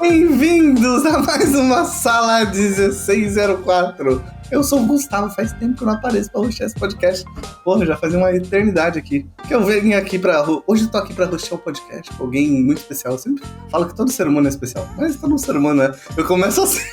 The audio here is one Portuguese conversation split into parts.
Bem-vindos a mais uma Sala 1604. Eu sou o Gustavo, faz tempo que eu não apareço pra hostear esse podcast. Porra, já fazia uma eternidade aqui. Que eu venho aqui Hoje eu tô aqui pra hostear o podcast com alguém muito especial. Eu sempre falo que todo ser humano é especial, mas todo ser humano é. Eu começo assim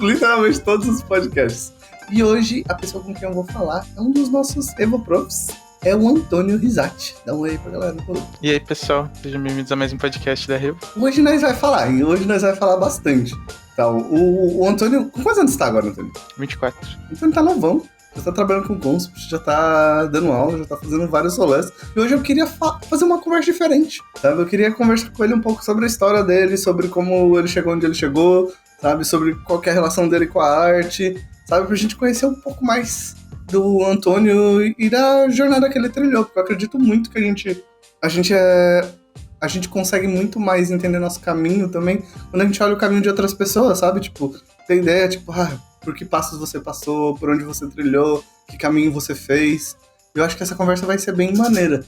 literalmente todos os podcasts. E hoje, a pessoa com quem eu vou falar é um dos nossos EvoProfs. É o Antônio Risati. Dá um oi pra galera. E aí, pessoal, sejam bem-vindos a mais um podcast da Rio. Hoje nós vai falar bastante. Então, o Antônio... Com quantos anos você tá agora, Antônio? 24. Antônio tá novão. Já tá trabalhando com Consp, já tá dando aula, já tá fazendo vários rolês. E hoje eu queria fazer uma conversa diferente, sabe? Eu queria conversar com ele um pouco sobre a história dele, sobre como ele chegou onde ele chegou, sabe? Sobre qual que é a relação dele com a arte, sabe? Pra gente conhecer um pouco mais do Antônio e da jornada que ele trilhou, porque eu acredito muito que a gente consegue muito mais entender nosso caminho também quando a gente olha o caminho de outras pessoas, sabe? Tipo, tem ideia, tipo, por que passos você passou, por onde você trilhou, que caminho você fez. Eu acho que essa conversa vai ser bem maneira.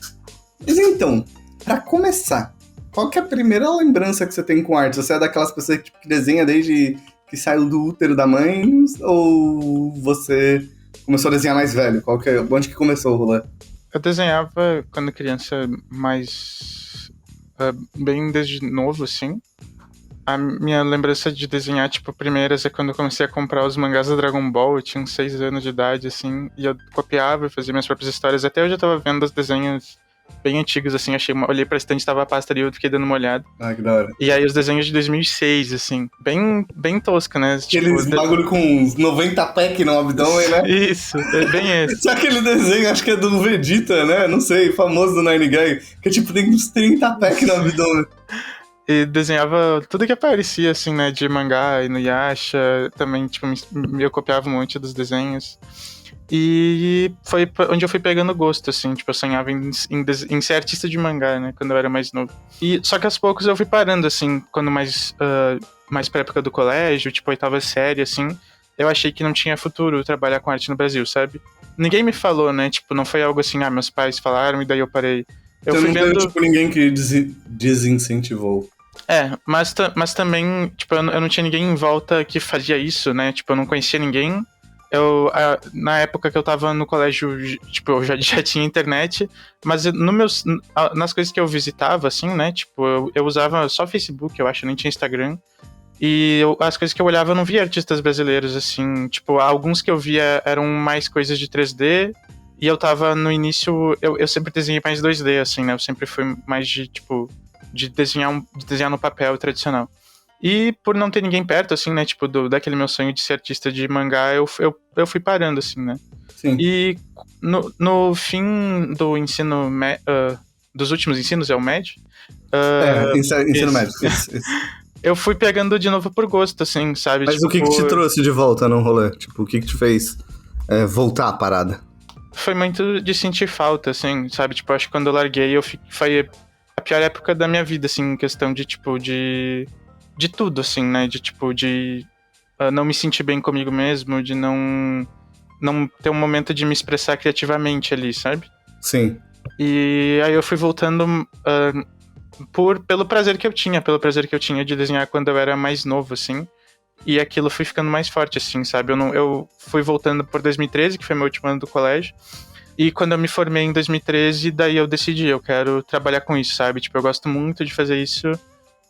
Mas então, pra começar, qual que é a primeira lembrança que você tem com arte? Você é daquelas pessoas que desenha desde que saiu do útero da mãe, ou você começou a desenhar mais velho? Onde que começou o rolê? Eu desenhava quando criança, mas bem desde novo, assim. A minha lembrança de desenhar, tipo, primeiras é quando eu comecei a comprar os mangás da Dragon Ball. Eu tinha uns 6 anos de idade, assim, e eu copiava e fazia minhas próprias histórias. Até hoje eu tava vendo os desenhos bem antigos, assim, olhei pra estante, tava a pasta ali, eu fiquei dando uma olhada. Ah, que da hora. E aí os desenhos de 2006, assim, bem tosco, né? Aqueles bagulho com uns 90 pack no abdômen, né? Isso, é bem esse. Só aquele desenho, acho que é do Vegeta, né? Não sei, famoso do Nine Gag, que tipo, tem uns 30 pack no abdômen. E desenhava tudo que aparecia, assim, né, de mangá e no Yasha, também, tipo, eu copiava um monte dos desenhos. E foi onde eu fui pegando gosto, assim, tipo, eu sonhava em ser artista de mangá, né, quando eu era mais novo. Só que aos poucos eu fui parando, assim, quando mais pra época do colégio, tipo, oitava série, assim, eu achei que não tinha futuro trabalhar com arte no Brasil, sabe? Ninguém me falou, né, tipo, não foi algo assim, meus pais falaram e daí eu parei. Eu fui vendo... tipo, ninguém que desincentivou. Mas também, tipo, eu não tinha ninguém em volta que fazia isso, né? Tipo, eu não conhecia ninguém. Na época que eu tava no colégio, tipo, eu já tinha internet, mas nas coisas que eu visitava, assim, né? Tipo, eu usava só Facebook, eu acho, nem tinha Instagram. E as coisas que eu olhava, eu não via artistas brasileiros, assim. Tipo, alguns que eu via eram mais coisas de 3D. E eu tava no início, eu sempre desenhei mais 2D, assim, né? Eu sempre fui mais de, tipo, de desenhar no papel tradicional. E por não ter ninguém perto, assim, né, tipo, daquele meu sonho de ser artista de mangá, eu fui parando, assim, né. Sim. E no fim do ensino, dos últimos ensinos, é o médio? Ensino médio, isso. Eu fui pegando de novo por gosto, assim, sabe? Mas tipo, o que te trouxe de volta no rolê? Tipo, o que te fez voltar à parada? Foi muito de sentir falta, assim, sabe? Tipo, acho que quando eu larguei, foi a pior época da minha vida, assim, em questão de, tipo, de tudo, assim, né? De, tipo, de não me sentir bem comigo mesmo, de não ter um momento de me expressar criativamente ali, sabe? Sim. E aí eu fui voltando pelo prazer que eu tinha de desenhar quando eu era mais novo, assim. E aquilo foi ficando mais forte, assim, sabe? Eu fui voltando por 2013, que foi meu último ano do colégio. E quando eu me formei em 2013, daí eu decidi, eu quero trabalhar com isso, sabe? Tipo, eu gosto muito de fazer isso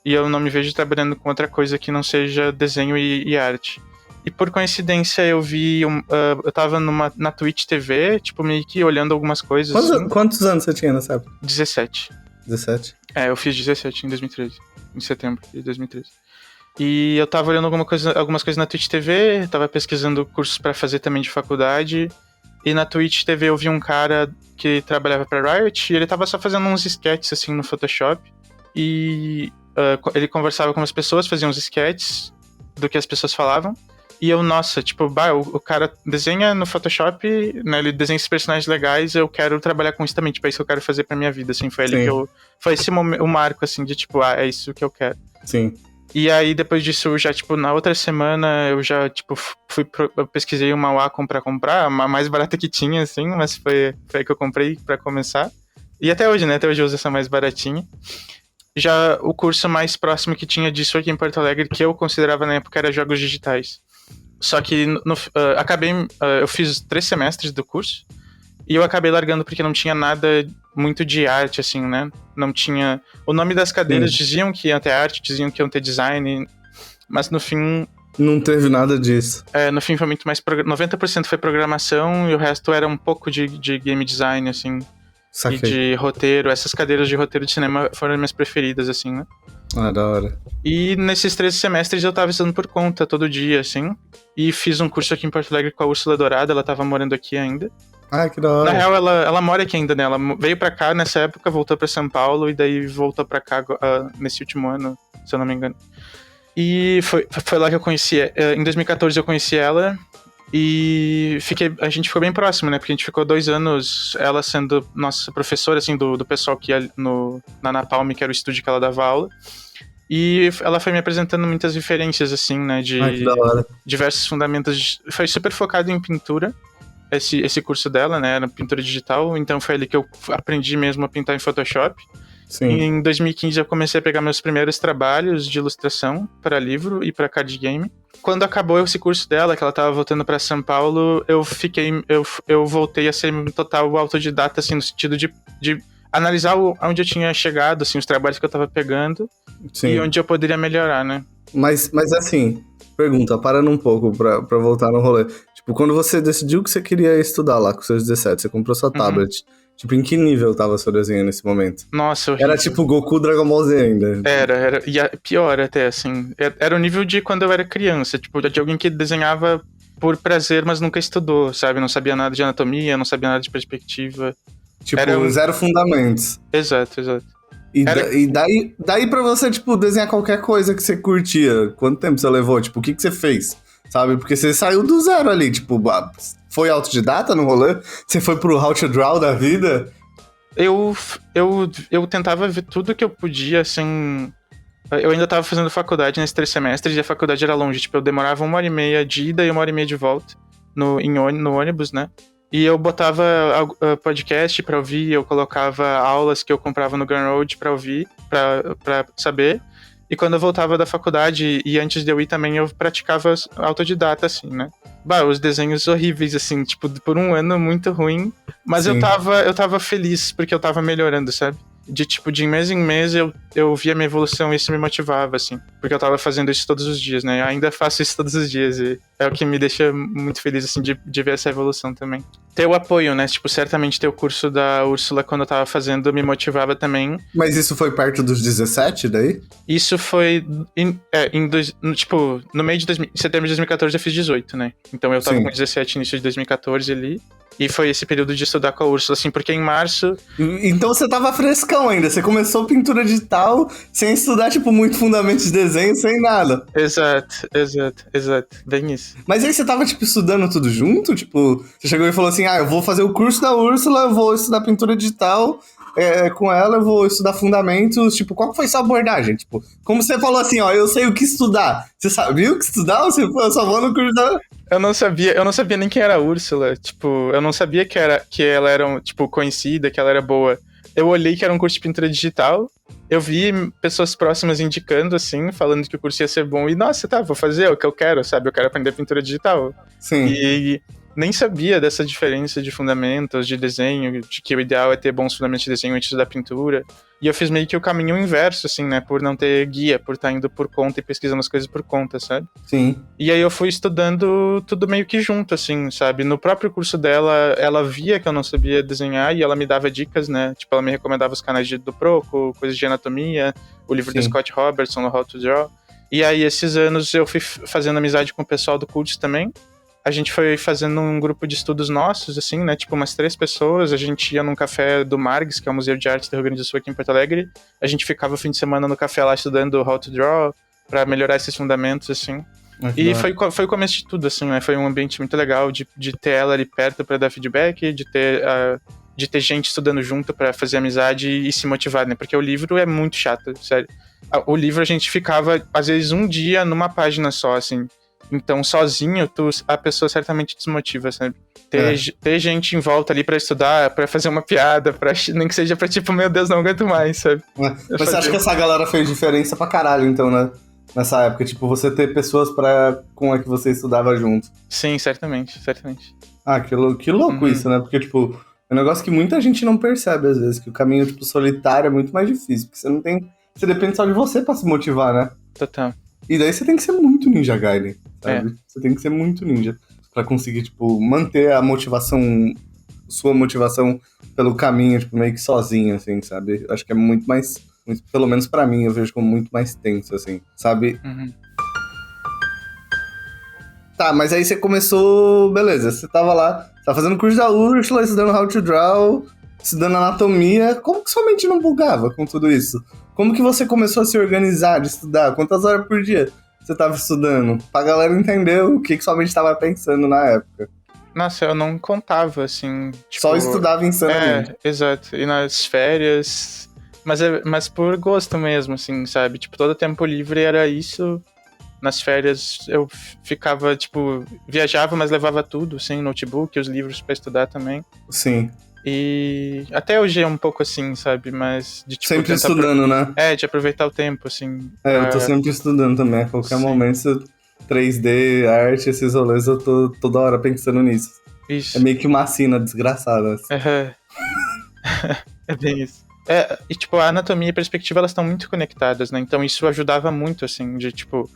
e eu não me vejo trabalhando com outra coisa que não seja desenho e arte. E por coincidência eu vi, eu tava na Twitch TV, tipo, meio que olhando algumas coisas. Quantos anos você tinha nessa época? 17. 17? Eu fiz 17 em 2013, em setembro de 2013. E eu tava olhando algumas coisas na Twitch TV, tava pesquisando cursos pra fazer também de faculdade. E na Twitch TV eu vi um cara que trabalhava pra Riot e ele tava só fazendo uns sketches assim no Photoshop. E ele conversava com as pessoas, fazia uns sketches do que as pessoas falavam. E eu, nossa, tipo, o cara desenha no Photoshop, né, ele desenha esses personagens legais, eu quero trabalhar com isso também, tipo, é isso que eu quero fazer pra minha vida, assim, foi ali que foi esse o marco, assim, de tipo, é isso que eu quero. Sim. E aí, depois disso, já, tipo, na outra semana, eu já, tipo, eu pesquisei uma Wacom pra comprar, a mais barata que tinha, assim, mas foi a que eu comprei pra começar. E até hoje, né, até hoje eu uso essa mais baratinha. Já o curso mais próximo que tinha disso aqui em Porto Alegre, que eu considerava na época, era jogos digitais. Só que eu fiz 3 semestres do curso e eu acabei largando porque não tinha nada muito de arte, assim, né? Não tinha... O nome das cadeiras diziam que iam ter arte, diziam que iam ter design, mas no fim... Não teve nada disso. No fim foi muito mais... 90% foi programação e o resto era um pouco de game design, assim. Saquei. E de roteiro. Essas cadeiras de roteiro de cinema foram as minhas preferidas, assim, né? Ah, da hora. E nesses 13 semestres eu tava estudando por conta, todo dia, assim. E fiz um curso aqui em Porto Alegre com a Úrsula Dourada, ela tava morando aqui ainda. Ah, que da hora. Na real, ela mora aqui ainda, né? Ela veio pra cá nessa época, voltou pra São Paulo e daí voltou pra cá nesse último ano, se eu não me engano. E foi lá que eu conheci. Em 2014 eu conheci ela e a gente ficou bem próximo, né? Porque a gente ficou 2 anos, ela sendo nossa professora, assim, do pessoal que ia na Napalm, que era o estúdio que ela dava aula. E ela foi me apresentando muitas referências, assim, né? De que da hora. diversos fundamentos. Foi super focado em pintura, esse curso dela, né? Era pintura digital, então foi ali que eu aprendi mesmo a pintar em Photoshop. Sim. E em 2015 eu comecei a pegar meus primeiros trabalhos de ilustração para livro e para card game. Quando acabou esse curso dela, que ela tava voltando para São Paulo, eu voltei a ser total autodidata, assim, no sentido de analisar onde eu tinha chegado, assim, os trabalhos que eu tava pegando. Sim. E onde eu poderia melhorar, né? Mas assim, pergunta, parando um pouco pra voltar no rolê. Tipo, quando você decidiu que você queria estudar lá com seus 17, você comprou sua tablet. Tipo, em que nível tava seu desenho nesse momento? Nossa, horrível. Era tipo Goku Dragon Ball Z ainda. Era. E pior até, assim. Era o nível de quando eu era criança. Tipo, de alguém que desenhava por prazer, mas nunca estudou, sabe? Não sabia nada de anatomia, não sabia nada de perspectiva. Tipo, zero fundamentos. Exato. E daí pra você, tipo, desenhar qualquer coisa que você curtia, quanto tempo você levou? Tipo, o que você fez? Sabe? Porque você saiu do zero ali, tipo, foi autodidata no rolê? Você foi pro How to Draw da vida? Eu tentava ver tudo que eu podia, assim... Eu ainda tava fazendo faculdade nesses 3 semestres e a faculdade era longe. Tipo, eu demorava 1h30 de ida e 1h30 de volta no ônibus, né? E eu botava podcast pra ouvir, eu colocava aulas que eu comprava no Gumroad pra ouvir, pra saber. E quando eu voltava da faculdade e antes de eu ir também, eu praticava autodidata, assim, né? Os desenhos horríveis, assim, tipo, por um ano muito ruim. Mas eu tava feliz porque eu tava melhorando, sabe? De mês em mês eu via minha evolução e isso me motivava, assim. Porque eu tava fazendo isso todos os dias, né? Eu ainda faço isso todos os dias e é o que me deixa muito feliz, assim, de ver essa evolução também. Ter o apoio, né? Tipo, certamente ter o curso da Úrsula quando eu tava fazendo me motivava também. Mas isso foi perto dos 17 daí? Isso foi no meio de setembro de 2014 eu fiz 18, né? Então eu tava com 17 início de 2014 ali. E foi esse período de estudar com a Úrsula, assim, porque em março... Então você tava frescão ainda, você começou pintura digital sem estudar, tipo, muito fundamento de desenho, sem nada. Exato, bem isso. Mas aí você tava, tipo, estudando tudo junto? Tipo, você chegou e falou assim, eu vou fazer o curso da Úrsula, eu vou estudar pintura digital... com ela eu vou estudar fundamentos, tipo, qual que foi sua abordagem? Tipo, como você falou assim, eu sei o que estudar. Você sabia o que estudar ou você falou, eu só vou no curso da... Eu não sabia nem quem era a Úrsula, tipo, eu não sabia que ela era, tipo, conhecida, que ela era boa. Eu olhei que era um curso de pintura digital, eu vi pessoas próximas indicando, assim, falando que o curso ia ser bom, e nossa, vou fazer o que eu quero, sabe? Eu quero aprender pintura digital. Sim. E nem sabia dessa diferença de fundamentos, de desenho, de que o ideal é ter bons fundamentos de desenho antes da pintura. E eu fiz meio que o caminho inverso, assim, né? Por não ter guia, por estar indo por conta e pesquisando as coisas por conta, sabe? Sim. E aí eu fui estudando tudo meio que junto, assim, sabe? No próprio curso dela, ela via que eu não sabia desenhar e ela me dava dicas, né? Tipo, ela me recomendava os canais do Proco, coisas de anatomia, o livro do Scott Robertson, no How to Draw. E aí, esses anos, eu fui fazendo amizade com o pessoal do curso também. A gente foi fazendo um grupo de estudos nossos, assim, né? Tipo, umas 3 pessoas. A gente ia num café do Margs, que é o Museu de Arte do Rio Grande do Sul aqui em Porto Alegre. A gente ficava o fim de semana no café lá estudando How to Draw, pra melhorar esses fundamentos, assim. E foi o começo de tudo, assim, né? Foi um ambiente muito legal de ter ela ali perto pra dar feedback, de ter gente estudando junto pra fazer amizade e se motivar, né? Porque o livro é muito chato, sério. O livro a gente ficava, às vezes, um dia numa página só, assim. Então, sozinho, a pessoa certamente desmotiva, sabe? Ter gente em volta ali pra estudar, pra fazer uma piada, nem que seja pra tipo, meu Deus, não aguento mais, sabe? Mas você acha que essa galera fez diferença pra caralho, então, né? Nessa época, tipo, você ter pessoas com a que você estudava junto. Sim, certamente. Ah, que louco isso, né? Porque, tipo, é um negócio que muita gente não percebe, às vezes, que o caminho, tipo, solitário é muito mais difícil, porque você não tem... Você depende só de você pra se motivar, né? Total. E daí você tem que ser muito Ninja Gaiden, sabe? Você tem que ser muito ninja pra conseguir, tipo, manter a motivação, sua motivação pelo caminho, tipo, meio que sozinho, assim, sabe? Eu acho que é muito mais, pelo menos pra mim, eu vejo como muito mais tenso, assim, sabe? Tá, mas aí você começou, beleza, você tava lá, tava fazendo curso da Ursula, estudando How to Draw, estudando anatomia, como que sua mente não bugava com tudo isso? Como que você começou a se organizar, de estudar? Quantas horas por dia você tava estudando? Pra galera entender o que sua mente tava pensando na época. Nossa, eu não contava, assim... Tipo, só estudava insanamente. Exato. E nas férias... Mas por gosto mesmo, assim, sabe? Tipo, todo tempo livre era isso. Nas férias eu ficava, tipo... Viajava, mas levava tudo, assim, notebook, os livros pra estudar também. Sim. E até hoje é um pouco assim, sabe? Mas de tipo, sempre estudando, né? De aproveitar o tempo, assim. Eu tô sempre estudando também. A qualquer momento, 3D, arte, esses rolês, eu tô toda hora pensando nisso. Isso. É meio que uma sina desgraçada. Assim. É bem isso. E tipo, a anatomia e a perspectiva, elas estão muito conectadas, né? Então isso ajudava muito, assim, de tipo,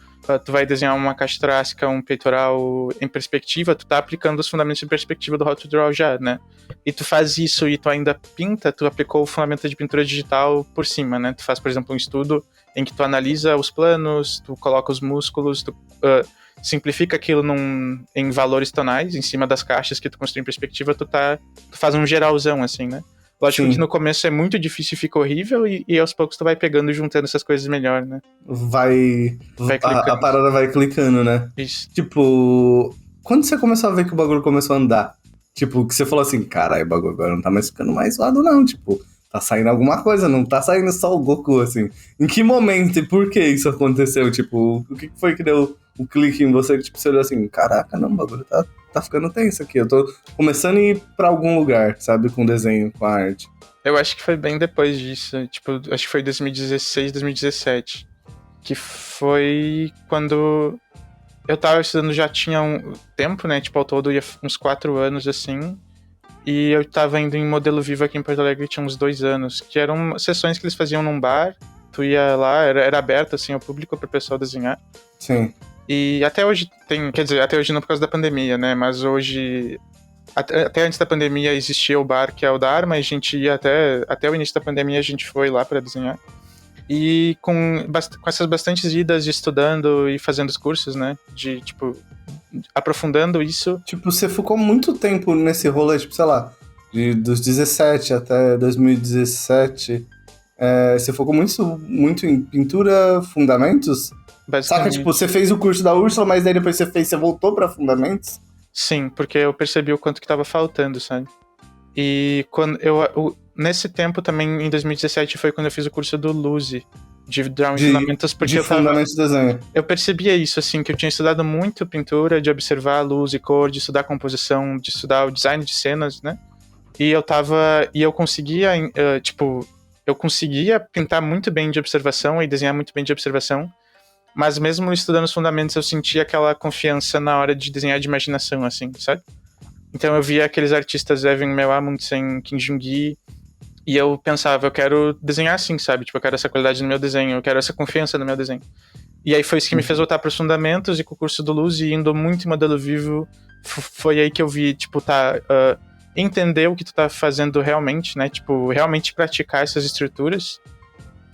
tu vai desenhar uma caixa torácica, um peitoral em perspectiva, tu tá aplicando os fundamentos de perspectiva do How to Draw já, né? E tu faz isso e tu ainda pinta, tu aplicou o fundamento de pintura digital por cima, né? Tu faz, por exemplo, um estudo em que tu analisa os planos, tu coloca os músculos, tu simplifica aquilo em valores tonais, em cima das caixas que tu construiu em perspectiva, tu faz um geralzão, assim, né? Lógico que no começo é muito difícil e fica horrível, e aos poucos tu vai pegando e juntando essas coisas melhor, né? A parada vai clicando, né? Isso. Tipo, quando você começou a ver que o bagulho começou a andar? Tipo, que você falou assim, caralho, o bagulho agora não tá mais ficando mais zoado, não. Tipo, tá saindo alguma coisa, não tá saindo só o Goku, assim. Em que momento e por que isso aconteceu? Tipo, o que foi que deu o clique em você? Tipo, você olhou assim, caraca, não, o bagulho tá ficando tenso aqui. Eu tô começando a ir pra algum lugar, sabe? Com desenho, com a arte. Eu acho que foi bem depois disso. Tipo, acho que foi 2016, 2017. Que foi quando eu tava estudando já tinha um tempo, né? Tipo, ao todo ia uns 4 anos, assim. E eu tava indo em Modelo Vivo aqui em Porto Alegre tinha uns 2 anos. Que eram sessões que eles faziam num bar. Tu ia lá, era aberto, assim, ao público pro pessoal desenhar. Sim. E até hoje quer dizer, até hoje não por causa da pandemia, né? Mas hoje, até antes da pandemia existia o bar que é o Dharma, e a gente ia até o início da pandemia a gente foi lá para desenhar. E com essas bastantes idas de estudando e fazendo os cursos, né? De, tipo, aprofundando isso. Tipo, você ficou muito tempo nesse rolê, tipo, sei lá, dos 17 até 2017. Você focou muito em pintura, fundamentos? Saca, tipo, você fez o curso da Ursula, mas daí depois você voltou pra fundamentos? Sim, porque eu percebi o quanto que tava faltando, sabe? E quando nesse tempo também, em 2017, foi quando eu fiz o curso do Luzi, de Drawing Fundamentos, porque fundamentos de desenho. Eu percebia isso, assim, que eu tinha estudado muito pintura, de observar luz e cor, de estudar composição, de estudar o design de cenas, né? E eu conseguia, eu conseguia pintar muito bem de observação e desenhar muito bem de observação, mas mesmo estudando os fundamentos eu sentia aquela confiança na hora de desenhar de imaginação, assim, sabe? Então eu via aqueles artistas Evan Mel Amundsen, Kim Jung-gi, e eu pensava, eu quero desenhar assim, sabe? Tipo, eu quero essa qualidade no meu desenho, eu quero essa confiança no meu desenho. E aí foi isso que me fez voltar para os fundamentos, e com o curso do Luz, e indo muito em modelo vivo, foi aí que eu vi, tipo, entender o que tu tá fazendo realmente, né? Tipo, realmente praticar essas estruturas.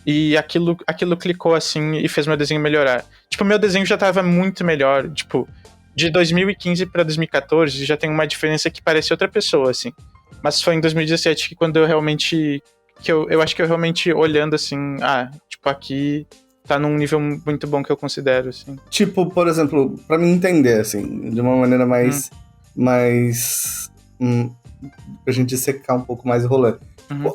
E aquilo clicou, assim, e fez meu desenho melhorar. Tipo, meu desenho já tava muito melhor, tipo, de 2015 para 2014 já tem uma diferença que parece outra pessoa, assim. Mas foi em 2017 que quando eu realmente... eu acho que eu realmente olhando, assim, tipo, aqui tá num nível muito bom que eu considero, assim. Tipo, por exemplo, pra mim entender, assim, de uma maneira mais pra gente secar um pouco mais o rolê.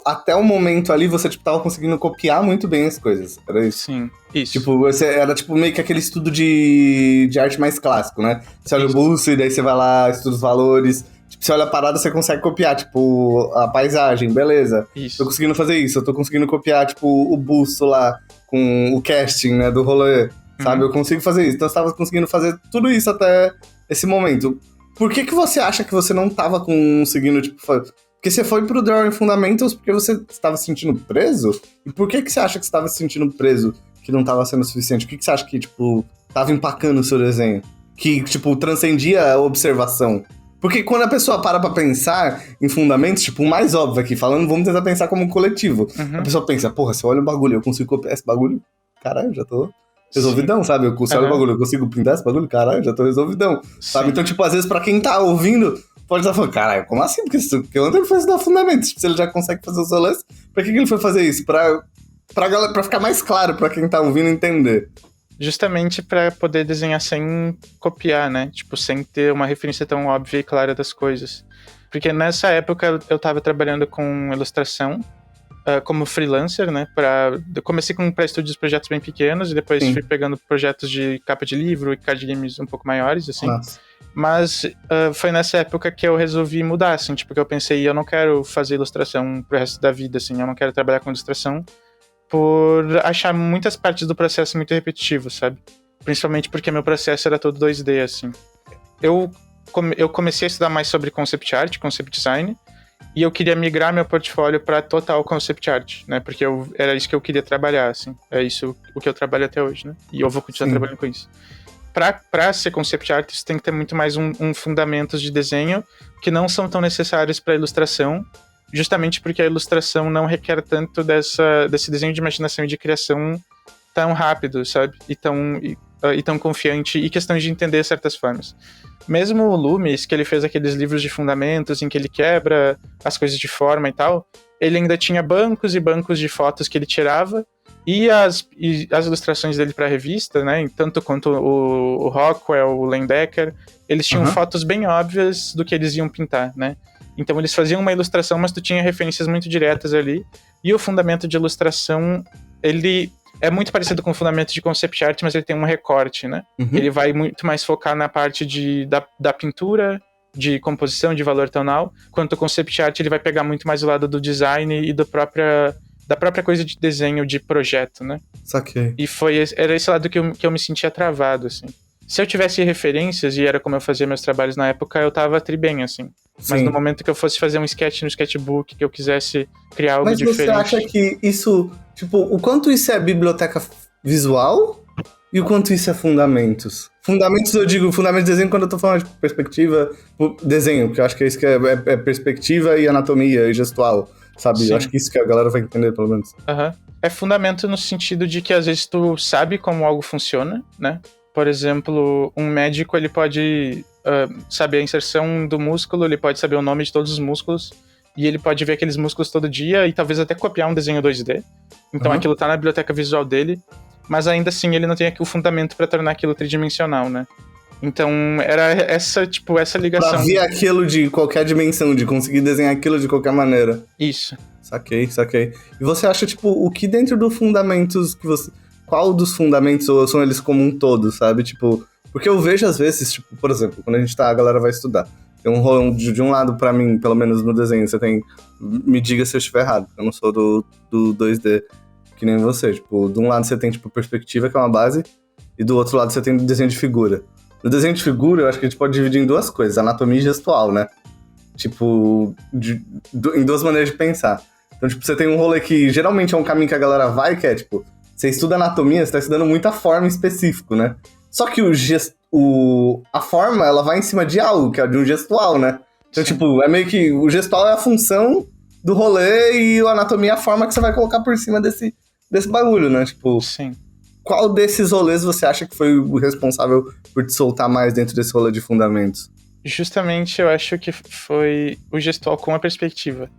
Até o momento ali, você, tipo, tava conseguindo copiar muito bem as coisas. Era isso? Sim, isso. Tipo, você era, tipo, meio que aquele estudo de arte mais clássico, né? Você olha o busto e daí você vai lá, estuda os valores. Tipo, você olha a parada, você consegue copiar, tipo, a paisagem, beleza. Isso. Tô conseguindo fazer isso. Eu tô conseguindo copiar, tipo, o busto lá com o casting, né, do rolê, sabe? Eu consigo fazer isso. Então, você tava conseguindo fazer tudo isso até esse momento. Por que você acha que você não tava conseguindo, tipo... Porque você foi pro Drawing Fundamentals porque você estava se sentindo preso? E por que você acha que você estava se sentindo preso, que não estava sendo suficiente? O que você acha que, tipo, tava empacando o seu desenho? Que, tipo, transcendia a observação? Porque quando a pessoa para pra pensar em fundamentos, tipo, o mais óbvio aqui, falando, vamos tentar pensar como um coletivo. A pessoa pensa, porra, se eu olho o bagulho, eu consigo copiar esse bagulho? Caralho, já tô resolvidão, sabe? Se eu olho o bagulho, eu consigo pintar esse bagulho? Caralho, já tô resolvidão, sabe? Então, tipo, às vezes, pra quem tá ouvindo... Pode estar falando, caralho, como assim? Porque ontem ele foi estudar fundamentos. Tipo, se ele já consegue fazer os rolês, pra que ele foi fazer isso? Pra ficar mais claro pra quem tá ouvindo entender. Justamente pra poder desenhar sem copiar, né? Tipo, sem ter uma referência tão óbvia e clara das coisas. Porque nessa época eu tava trabalhando com ilustração como freelancer, né? Eu comecei pra estúdios de projetos bem pequenos e depois fui pegando projetos de capa de livro e card games um pouco maiores, assim. Nossa. Mas foi nessa época que eu resolvi mudar, assim, tipo, que eu pensei, eu não quero fazer ilustração pro resto da vida, assim, eu não quero trabalhar com ilustração por achar muitas partes do processo muito repetitivas, sabe? Principalmente porque meu processo era todo 2D, assim. Eu comecei a estudar mais sobre concept art, concept design, e eu queria migrar meu portfólio para total concept art, né? Porque era isso que eu queria trabalhar, assim. É isso o que eu trabalho até hoje, né? E eu vou continuar trabalhando com isso. Pra ser concept art, você tem que ter muito mais fundamentos de desenho que não são tão necessários para ilustração, justamente porque a ilustração não requer tanto desse desenho de imaginação e de criação tão rápido, sabe? E tão confiante, e questão de entender certas formas. Mesmo o Loomis, que ele fez aqueles livros de fundamentos em que ele quebra as coisas de forma e tal, ele ainda tinha bancos e bancos de fotos que ele tirava, e as ilustrações dele para a revista, né, tanto quanto o Rockwell, o Landecker, eles tinham fotos bem óbvias do que eles iam pintar, né? Então eles faziam uma ilustração, mas tu tinha referências muito diretas ali. E o fundamento de ilustração, ele é muito parecido com o fundamento de concept art, mas ele tem um recorte, né? Ele vai muito mais focar na parte da pintura, de composição, de valor tonal, quanto o concept art ele vai pegar muito mais o lado do design e da própria coisa de desenho, de projeto, né? Saquei. E era esse lado que eu me sentia travado, assim. Se eu tivesse referências, e era como eu fazia meus trabalhos na época, eu tava bem, assim. Mas no momento que eu fosse fazer um sketch no sketchbook, que eu quisesse criar algo diferente... Mas você acha que isso... Tipo, o quanto isso é biblioteca visual e o quanto isso é fundamentos? Fundamentos, eu digo, fundamentos de desenho quando eu tô falando de perspectiva... Desenho, porque eu acho que é isso que é perspectiva e anatomia e gestual, sabe? Sim. Eu acho que isso que a galera vai entender, pelo menos. É fundamento no sentido de que às vezes tu sabe como algo funciona, né? Por exemplo, um médico, ele pode saber a inserção do músculo, ele pode saber o nome de todos os músculos, e ele pode ver aqueles músculos todo dia e talvez até copiar um desenho 2D. Então aquilo tá na biblioteca visual dele, mas ainda assim ele não tem aqui o fundamento para tornar aquilo tridimensional, né? Então era essa ligação. Pra ver aquilo de qualquer dimensão, de conseguir desenhar aquilo de qualquer maneira. Isso. Saquei. E você acha, tipo, o que dentro dos fundamentos que você... Qual dos fundamentos ou são eles como um todo, sabe? Tipo, porque eu vejo às vezes, tipo, por exemplo, quando a galera vai estudar, tem um rolê de um lado pra mim, pelo menos no desenho, você tem, me diga se eu estiver errado, eu não sou do 2D, que nem você, tipo, de um lado você tem, tipo, perspectiva, que é uma base, e do outro lado você tem desenho de figura. No desenho de figura, eu acho que a gente pode dividir em duas coisas, anatomia e gestual, né? Tipo, em duas maneiras de pensar. Então, tipo, você tem um rolê que geralmente é um caminho que a galera vai, que é, tipo, você estuda anatomia, você tá estudando muita forma em específico, né? Só que a forma, ela vai em cima de algo, que é de um gestual, né? Então, tipo, é meio que... O gestual é a função do rolê e a anatomia é a forma que você vai colocar por cima desse bagulho, né? Tipo... Sim. Qual desses rolês você acha que foi o responsável por te soltar mais dentro desse rolê de fundamentos? Justamente, eu acho que foi o gestual com a perspectiva.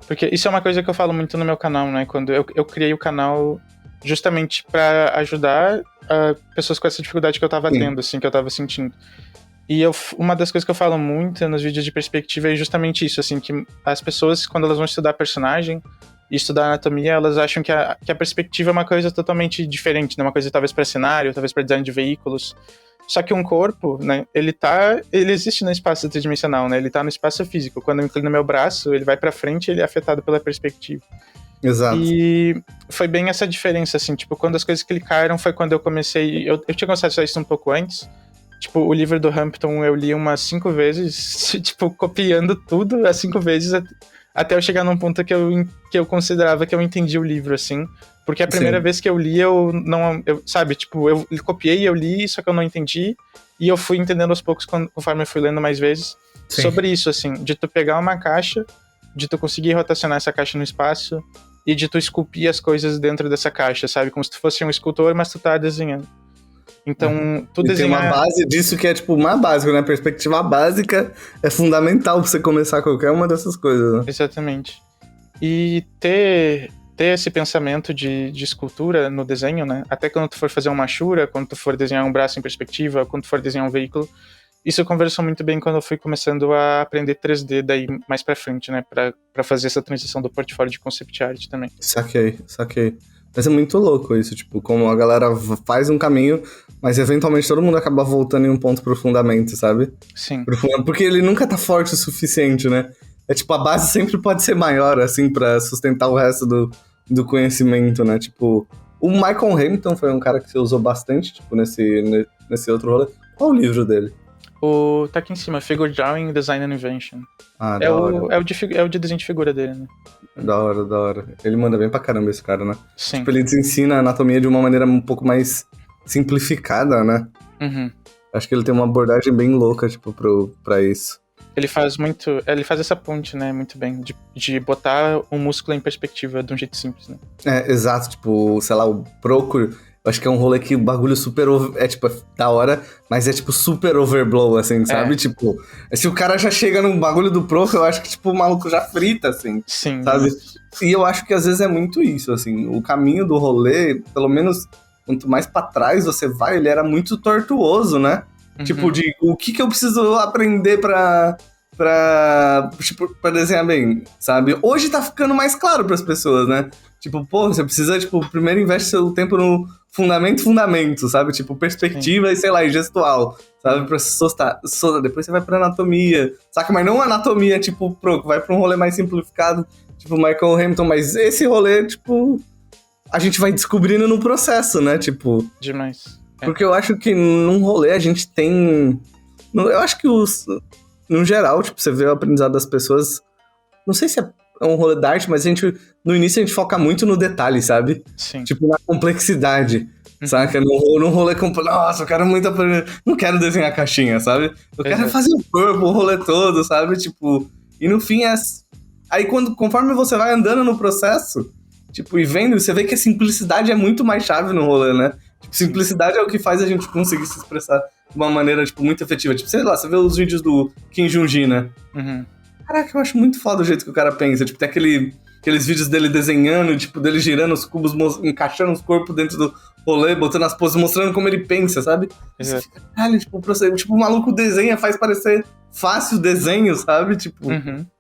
Porque isso é uma coisa que eu falo muito no meu canal, né? Quando eu criei o canal... justamente para ajudar pessoas com essa dificuldade que eu tava tendo, assim, que eu tava sentindo. E uma das coisas que eu falo muito nos vídeos de perspectiva é justamente isso, assim, que as pessoas, quando elas vão estudar personagem e estudar anatomia, elas acham que a perspectiva é uma coisa totalmente diferente, né? Uma coisa talvez para cenário, talvez para design de veículos. Só que um corpo, né, ele existe no espaço tridimensional, né? Ele tá no espaço físico. Quando eu inclino meu braço, ele vai para frente, ele é afetado pela perspectiva. Exato. E foi bem essa diferença, assim, tipo, quando as coisas clicaram foi quando eu comecei... Eu tinha começado a estudar isso um pouco antes. Tipo, o livro do Hampton eu li umas 5 vezes, tipo, copiando tudo as 5 vezes, até eu chegar num ponto que eu considerava que eu entendi o livro, assim. Porque a primeira vez que eu li, sabe, tipo, eu copiei, eu li, só que eu não entendi. E eu fui entendendo aos poucos, conforme eu fui lendo mais vezes, sobre isso, assim, de tu pegar uma caixa, de tu conseguir rotacionar essa caixa no espaço, e de tu esculpir as coisas dentro dessa caixa, sabe? Como se tu fosse um escultor, mas tu tá desenhando. Então, tu desenhar... Tem uma base disso que é, tipo, uma básica, né? A perspectiva básica é fundamental pra você começar qualquer uma dessas coisas, né? Exatamente. E ter esse pensamento de escultura no desenho, né? Até quando tu for fazer uma machura, quando tu for desenhar um braço em perspectiva, quando tu for desenhar um veículo, isso conversou muito bem quando eu fui começando a aprender 3D daí mais pra frente, né? Pra fazer essa transição do portfólio de concept art também. Saquei. Mas é muito louco isso, tipo, como a galera faz um caminho, mas eventualmente todo mundo acaba voltando em um ponto pro fundamento, sabe? Sim. Porque ele nunca tá forte o suficiente, né? É tipo, a base sempre pode ser maior, assim, pra sustentar o resto do conhecimento, né? Tipo, o Michael Hamilton foi um cara que você usou bastante, tipo, nesse outro rolê. Qual o livro dele? Tá aqui em cima, Figure Drawing, Design and Invention. Ah, da hora. É o de desenho de figura dele, né? Da hora. Ele manda bem pra caramba esse cara, né? Sim. Tipo, ele ensina a anatomia de uma maneira um pouco mais simplificada, né? Uhum. Acho que ele tem uma abordagem bem louca, tipo, pra isso. Ele faz essa ponte, né, muito bem, de botar o músculo em perspectiva de um jeito simples, né? É, exato, tipo, sei lá, o Procure, eu acho que é um rolê que o bagulho super, tipo, da hora, mas é tipo super overblow, assim, sabe? Tipo, se o cara já chega no bagulho do Procure, eu acho que, tipo, o maluco já frita, assim, sim, sabe? E eu acho que às vezes é muito isso, assim, o caminho do rolê, pelo menos quanto mais pra trás você vai, ele era muito tortuoso, né? Uhum. Tipo, de o que eu preciso aprender pra desenhar bem, sabe? Hoje tá ficando mais claro pras pessoas, né? Tipo, pô, você precisa, tipo, primeiro investe seu tempo no fundamento, sabe? Tipo, perspectiva e, sei lá, e gestual, sabe? Pra se soltar. Depois você vai pra anatomia, saca? Mas não anatomia, tipo, vai pra um rolê mais simplificado, tipo, Michael Hamilton, mas esse rolê, tipo, a gente vai descobrindo no processo, né? Tipo... Demais. Porque eu acho que num rolê a gente tem... Eu acho que no geral, tipo, você vê o aprendizado das pessoas... Não sei se é um rolê da arte, mas no início a gente foca muito no detalhe, sabe? Sim. Tipo, na complexidade, saca? Num rolê nossa, eu quero muito aprender... Não quero desenhar caixinha, sabe? Eu quero fazer o corpo, o rolê todo, sabe? Tipo... E no fim é... Aí conforme você vai andando no processo, tipo, e vendo, você vê que a simplicidade é muito mais chave no rolê, né? Tipo, simplicidade é o que faz a gente conseguir se expressar de uma maneira, tipo, muito efetiva. Tipo, sei lá, você vê os vídeos do Kim Jong-un, né? Uhum. Caraca, eu acho muito foda o jeito que o cara pensa. Tipo, tem aqueles vídeos dele desenhando, tipo, dele girando os cubos, encaixando os corpos dentro do rolê, botando as poses, mostrando como ele pensa, sabe? Você fica, caralho, tipo, o maluco desenha, faz parecer fácil o desenho, sabe? Tipo,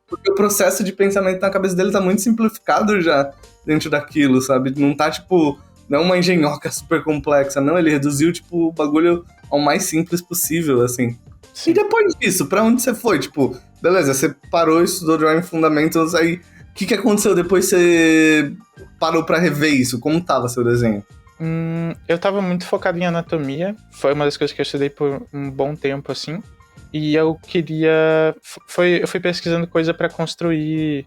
porque o processo de pensamento na cabeça dele tá muito simplificado já dentro daquilo, sabe? Não tá, tipo... Não é uma engenhoca super complexa, não. Ele reduziu, tipo, o bagulho ao mais simples possível, assim. Sim. E depois disso, pra onde você foi? Tipo, beleza, você parou, estudou Drawing Fundamentals, aí... O que aconteceu depois que você parou pra rever isso? Como tava seu desenho? Eu tava muito focado em anatomia. Foi uma das coisas que eu estudei por um bom tempo, assim. E eu queria... Eu fui pesquisando coisa pra construir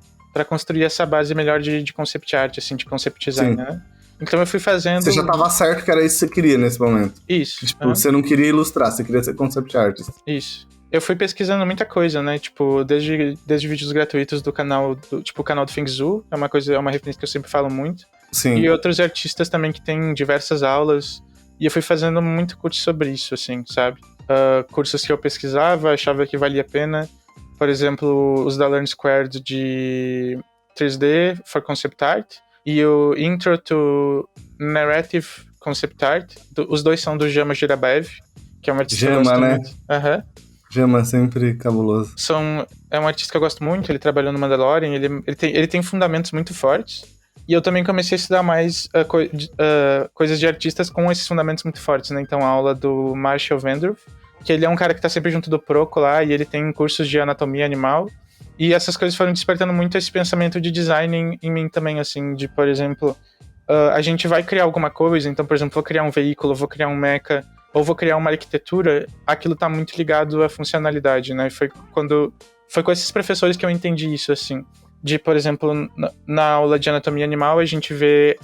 essa base melhor de concept art, assim, de concept design, né? Então eu fui fazendo... Você já tava certo que era isso que você queria nesse momento. Isso. Tipo, você não queria ilustrar, você queria ser concept artist. Isso. Eu fui pesquisando muita coisa, né? Tipo, desde vídeos gratuitos do canal do Feng Zhu, é uma referência que eu sempre falo muito. Sim. E outros artistas também que têm diversas aulas. E eu fui fazendo muito curso sobre isso, assim, sabe? Cursos que eu pesquisava, achava que valia a pena. Por exemplo, os da Learn Squared de 3D for Concept Art. E o Intro to Narrative Concept Art, os dois são do Jama Jirabaev, que é um artista Jama, né? muito. Gema sempre cabuloso. É um artista que eu gosto muito, ele trabalhou no Mandalorian, ele tem fundamentos muito fortes. E eu também comecei a estudar mais coisas de artistas com esses fundamentos muito fortes, né? Então, a aula do Marshall Vandroff, que ele é um cara que tá sempre junto do Proco lá, e ele tem cursos de anatomia animal. E essas coisas foram despertando muito esse pensamento de design em mim também, assim, de, por exemplo, a gente vai criar alguma coisa, então, por exemplo, vou criar um veículo, vou criar um mecha, ou vou criar uma arquitetura, aquilo tá muito ligado à funcionalidade, né? Foi com esses professores que eu entendi isso, assim. De, por exemplo, na aula de anatomia animal, a gente vê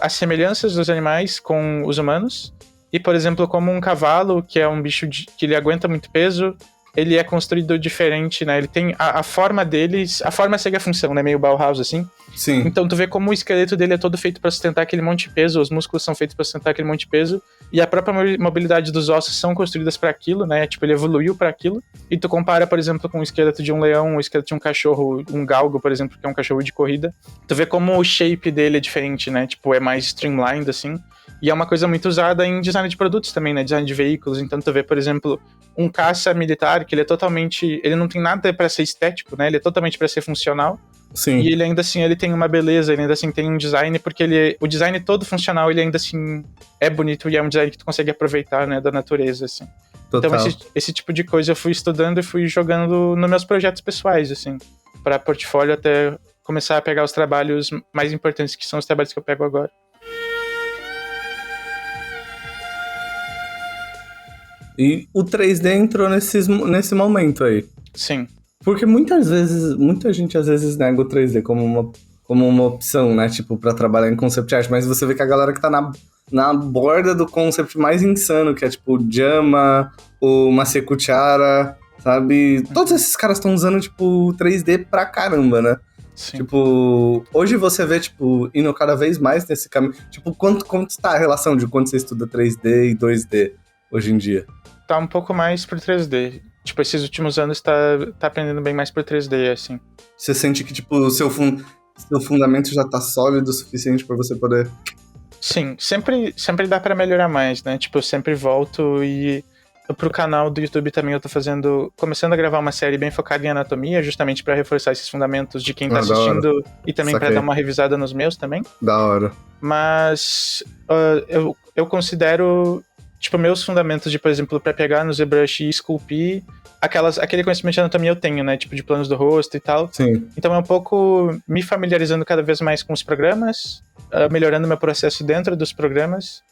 as semelhanças dos animais com os humanos. E, por exemplo, como um cavalo, que é um bicho que ele aguenta muito peso, ele é construído diferente, né? Ele tem a forma deles, a forma segue a função, né? Meio Bauhaus, assim. Sim. Então tu vê como o esqueleto dele é todo feito para sustentar aquele monte de peso, os músculos são feitos para sustentar aquele monte de peso, e a própria mobilidade dos ossos são construídas para aquilo, né? Tipo, ele evoluiu para aquilo. E tu compara, por exemplo, com o esqueleto de um leão, o esqueleto de um cachorro, um galgo, por exemplo, que é um cachorro de corrida. Tu vê como o shape dele é diferente, né? Tipo, é mais streamlined, assim. E é uma coisa muito usada em design de produtos também, né? Design de veículos. Então tu vê, por exemplo, um caça militar que ele é totalmente... Ele não tem nada para ser estético, né? Ele é totalmente para ser funcional. Sim. E ele ainda assim, ele tem uma beleza, ele ainda assim tem um design, porque o design todo funcional, ele ainda assim é bonito e é um design que tu consegue aproveitar, né, da natureza, assim. Total. Então esse tipo de coisa eu fui estudando e fui jogando nos meus projetos pessoais, assim, para portfólio até começar a pegar os trabalhos mais importantes, que são os trabalhos que eu pego agora. E o 3D entrou nesse momento aí. Sim. Porque muita gente às vezes nega o 3D como uma opção, né? Tipo, pra trabalhar em concept art. Mas você vê que a galera que tá na borda do concept mais insano, que é tipo o Jama, o Maseko Chara, sabe? Todos esses caras estão usando, tipo, 3D pra caramba, né? Sim. Tipo, hoje você vê, tipo, indo cada vez mais nesse caminho. Tipo, quanto tá a relação de quando você estuda 3D e 2D hoje em dia? Tá um pouco mais pro 3D. Tipo, esses últimos anos tá aprendendo bem mais pro 3D, assim. Você sente que, tipo, o seu fundamento já tá sólido o suficiente pra você poder... Sim, sempre dá pra melhorar mais, né? Tipo, eu sempre volto e... Pro canal do YouTube também eu tô começando a gravar uma série bem focada em anatomia, justamente pra reforçar esses fundamentos de quem tá assistindo e também pra dar uma revisada nos meus também. Da hora. Mas eu considero... Tipo, meus fundamentos de, por exemplo, pra pegar no ZBrush e esculpir, aquele conhecimento de anatomia eu tenho, né? Tipo, de planos do rosto e tal. Sim. Então é um pouco me familiarizando cada vez mais com os programas, melhorando meu processo dentro dos programas,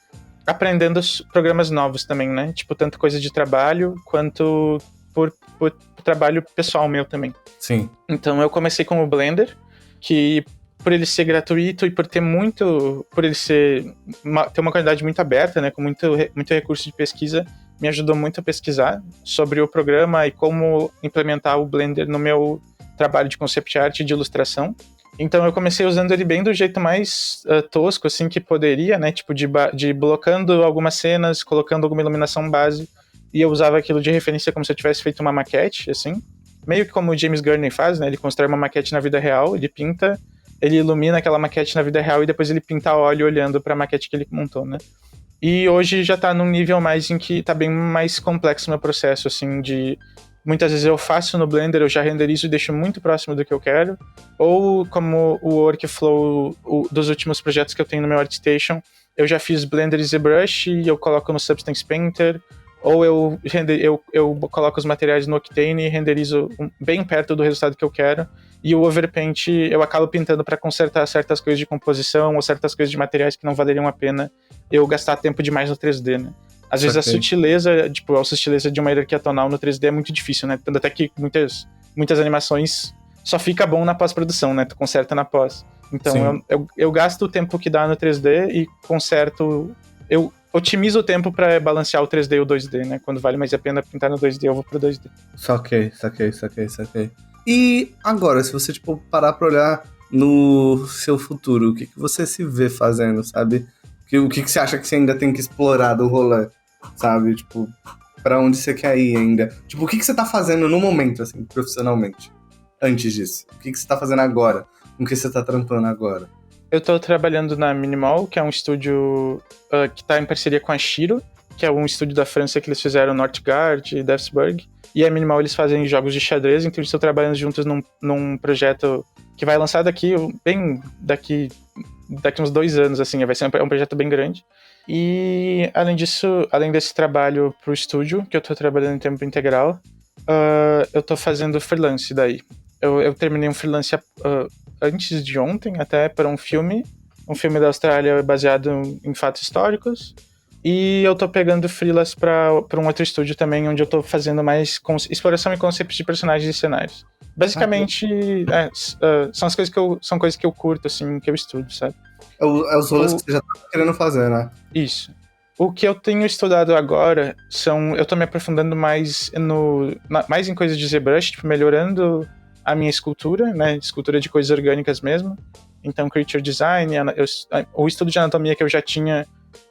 aprendendo os programas novos também, né? Tipo, tanto coisa de trabalho, quanto por trabalho pessoal meu também. Sim. Então eu comecei com o Blender, que... por ele ser gratuito e por ter ele ter uma qualidade muito aberta, né, com muito recurso de pesquisa, me ajudou muito a pesquisar sobre o programa e como implementar o Blender no meu trabalho de concept art e de ilustração. Então eu comecei usando ele bem do jeito mais tosco, assim, que poderia, né, tipo de blocando algumas cenas, colocando alguma iluminação base, e eu usava aquilo de referência como se eu tivesse feito uma maquete, assim, meio que como o James Gurney faz, né, ele constrói uma maquete na vida real, ele pinta, ele ilumina aquela maquete na vida real e depois ele pinta a óleo olhando pra maquete que ele montou, né? E hoje já tá num nível mais em que tá bem mais complexo o meu processo, assim, de... Muitas vezes eu faço no Blender, eu já renderizo e deixo muito próximo do que eu quero. Ou como o workflow dos últimos projetos que eu tenho no meu ArtStation, eu já fiz Blender e ZBrush e eu coloco no Substance Painter, ou eu coloco os materiais no Octane e renderizo bem perto do resultado que eu quero. E o Overpaint eu acabo pintando para consertar certas coisas de composição ou certas coisas de materiais que não valeriam a pena eu gastar tempo demais no 3D, né? Às vezes a sutileza de uma hierarquia tonal no 3D é muito difícil, né? Tanto até que muitas animações só fica bom na pós-produção, né? Tu conserta na pós. Então eu gasto o tempo que dá no 3D e conserto... Eu otimizo o tempo para balancear o 3D e o 2D, né? Quando vale mais a pena pintar no 2D, eu vou pro 2D. Saquei. E agora, se você, tipo, parar pra olhar no seu futuro, o que você se vê fazendo, sabe? O que você acha que você ainda tem que explorar do rolê, sabe? Tipo, pra onde você quer ir ainda? Tipo, o que você tá fazendo no momento, assim, profissionalmente, antes disso? O que você tá fazendo agora? Com o que você tá trampando agora? Eu tô trabalhando na Minimal, que é um estúdio que tá em parceria com a Shiro, que é um estúdio da França que eles fizeram Northgard e Deathsburg. e a Minimal eles fazem jogos de xadrez, então eles estão trabalhando juntos num projeto que vai lançar daqui uns 2 anos, assim, vai ser um projeto bem grande. E além disso, além desse trabalho pro estúdio, que eu tô trabalhando em tempo integral, eu tô fazendo freelance daí. Eu terminei um freelance antes de ontem, até para um filme da Austrália baseado em fatos históricos. E eu tô pegando freelas pra um outro estúdio também, onde eu tô fazendo mais exploração e conceitos de personagens e cenários. Basicamente, são coisas que eu curto, assim, que eu estudo, sabe? É os rolês que você já tá querendo fazer, né? Isso. O que eu tenho estudado agora eu tô me aprofundando mais em coisas de ZBrush, tipo, melhorando a minha escultura, né? Escultura de coisas orgânicas mesmo. Então, creature design, o estudo de anatomia que eu já tinha,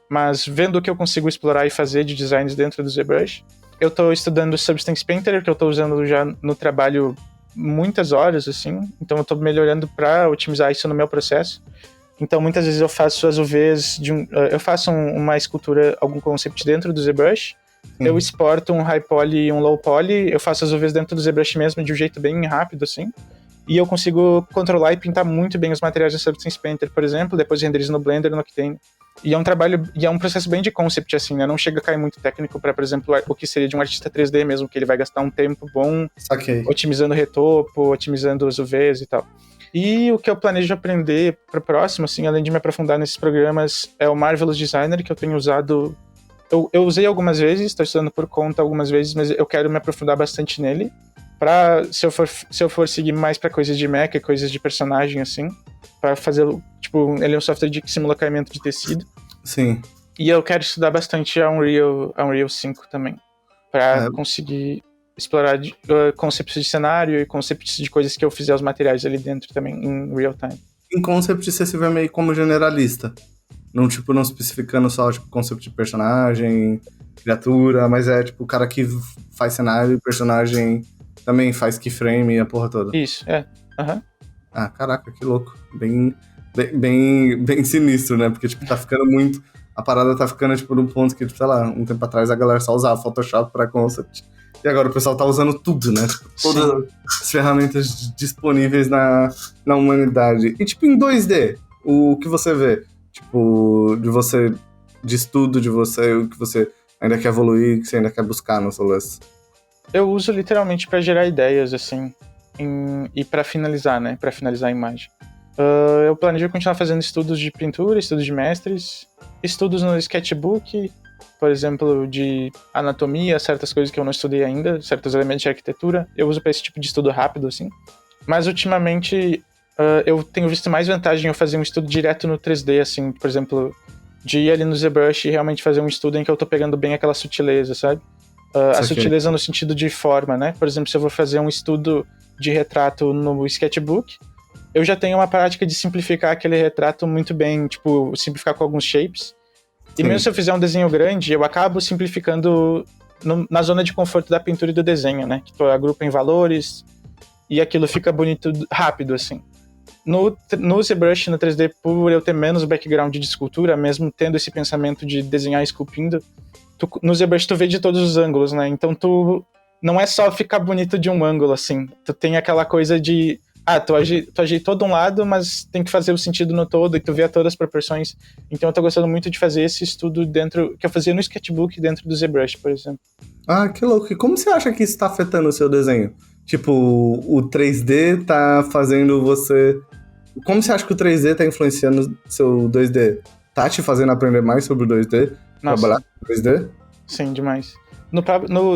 mas vendo o que eu consigo explorar e fazer de designs dentro do ZBrush. Eu tô estudando Substance Painter, que eu tô usando já no trabalho muitas horas, assim. Então eu tô melhorando para otimizar isso no meu processo. Então muitas vezes eu faço as UVs eu faço uma escultura, algum concept dentro do ZBrush. Eu exporto um high poly e um low poly, eu faço as UVs dentro do ZBrush mesmo de um jeito bem rápido, assim. E eu consigo controlar e pintar muito bem os materiais do Substance Painter, por exemplo, depois renderizo no Blender, no Octane. E é um processo bem de concept, assim, né? Não chega a cair muito técnico para, por exemplo, o que seria de um artista 3D mesmo, que ele vai gastar um tempo bom otimizando o retopo, otimizando os UVs e tal. E o que eu planejo aprender para o próximo, assim, além de me aprofundar nesses programas, é o Marvelous Designer, que eu tenho usado. Eu usei algumas vezes, estou estudando por conta algumas vezes, mas eu quero me aprofundar bastante nele. Se eu for seguir mais para coisas de mecha, coisas de personagem, assim, para fazer, tipo, ele é um software que simula caimento de tecido. Sim. E eu quero estudar bastante a Unreal 5 também, para conseguir explorar conceitos de cenário e conceitos de coisas que eu fizer os materiais ali dentro também, em real time. Em concept você se vê meio como generalista. Não, tipo, não especificando só, tipo, conceito de personagem, criatura, mas é, tipo, o cara que faz cenário e personagem também faz keyframe e a porra toda. Isso, Ah, caraca, que louco. Bem sinistro, né? Porque, tipo, tá ficando muito... A parada tá ficando, tipo, num ponto que, tipo, sei lá, um tempo atrás a galera só usava Photoshop pra concept. E agora o pessoal tá usando tudo, né? Tipo, todas as ferramentas disponíveis na humanidade. E, tipo, em 2D, o que você vê? Tipo, de estudo de você, o que você ainda quer evoluir, o que você ainda quer buscar no Solus? Eu uso literalmente pra gerar ideias, assim, e pra finalizar, né? Pra finalizar a imagem. Eu planejo continuar fazendo estudos de pintura, estudos de mestres, estudos no sketchbook, por exemplo, de anatomia, certas coisas que eu não estudei ainda, certos elementos de arquitetura. Eu uso pra esse tipo de estudo rápido, assim. Mas, ultimamente, eu tenho visto mais vantagem em eu fazer um estudo direto no 3D, assim, por exemplo, de ir ali no ZBrush e realmente fazer um estudo em que eu tô pegando bem aquela sutileza, sabe? A sutileza no sentido de forma, né? Por exemplo, se eu vou fazer um estudo de retrato no sketchbook, eu já tenho uma prática de simplificar aquele retrato muito bem, tipo, simplificar com alguns shapes. E mesmo se eu fizer um desenho grande, eu acabo simplificando na zona de conforto da pintura e do desenho, né? Que tu agrupa em valores e aquilo fica bonito rápido, assim. No ZBrush, no 3D, por eu ter menos background de escultura, mesmo tendo esse pensamento de desenhar esculpindo, no ZBrush tu vê de todos os ângulos, né? Então não é só ficar bonito de um ângulo, assim. Tu tem aquela coisa de... tu ajeitou de um lado, mas tem que fazer o sentido no todo, e tu vê todas as proporções. Então eu tô gostando muito de fazer esse estudo que eu fazia no sketchbook dentro do ZBrush, por exemplo. Ah, que louco. E como você acha que isso tá afetando o seu desenho? Tipo, o 3D tá fazendo você... Como você acha que o 3D tá influenciando o seu 2D? Tá te fazendo aprender mais sobre o 2D? Nossa. Trabalhar com 2D? Sim, demais.